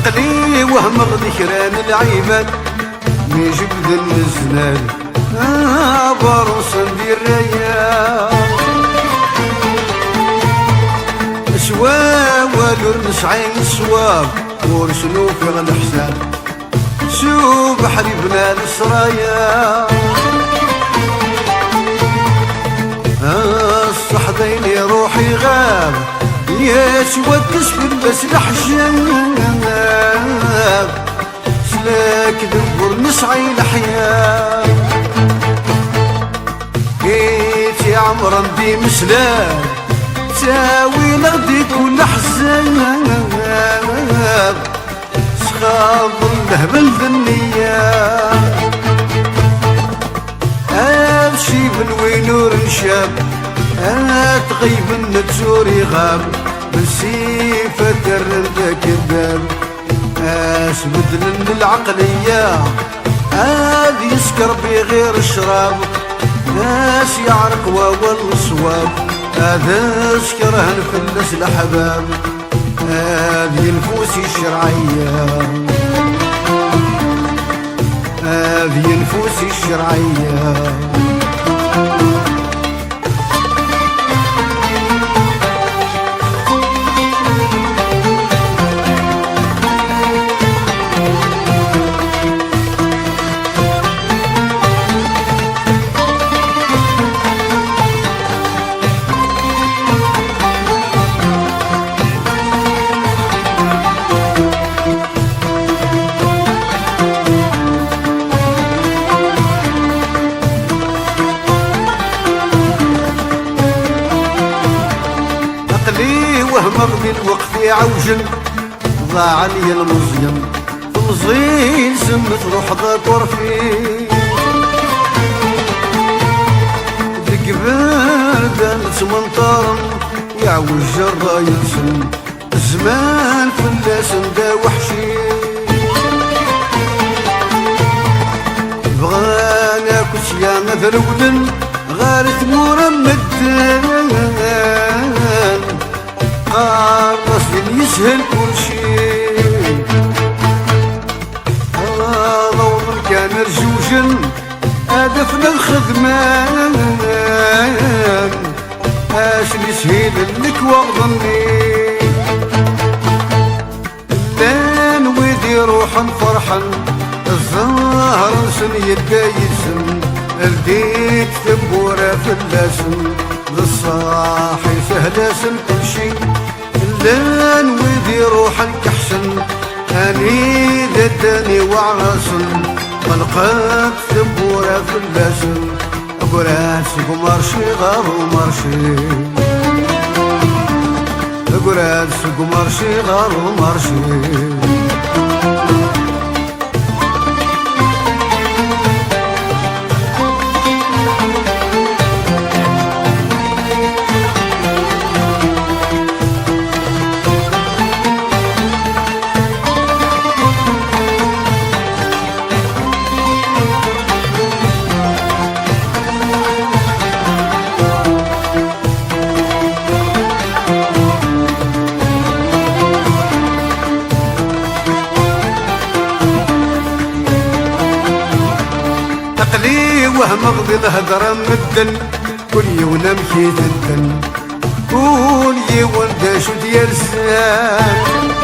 عقلي وهم ذكران العيبان مي جبد الزنان باروس ندير ريا سوا والو نسعين الصواب ورسلو في الحساب شو بحري بنا السرايا الصحبين يا روحي غاب يا سواد تسفل بس الحجاب سلاك دبر نسعي الحياة جيت يا عمر ندي مسلام تساوي نغدي كل حزان سخاب الهبل ذنية امشي من وين ورنشاب تغيب النتزوري غاب بالسيفة ترد كذاب اسبد من العقلية هذا يسكر بغير الشراب ناس يعرق وول الصواب هذا سكره نفلس الأحباب هذه نفوسي الشرعية هذه نفوسي الشرعية وهم الوقت يعوجن ضاع لي المزين المزين سمت روح ذاك ورفي الجبال دانت منطارا يعوج جرى ينسن الزمان فلاسن دا وحشي بغانا كسيا مثلولن غارت مرمدان قارص يسهل كل شيء ضوض كان رجوجا هدفنا الخدمان اش يسهل لك وظني لان ودي روحا فرحا الظاهر نسن يدايسن الديك ثبورة في اللسن للصاحي سهلاسن كل شي لان ودي روحا كحسن اني دداني وعرسن ملقات ثبورة في اللسن قرات سقمرشي غارو مرشي قرات سقمرشي غارو مرشي وهم اغضي الهدرة مدن كل يونا مشيت الدن كل يوم داشو ديال السان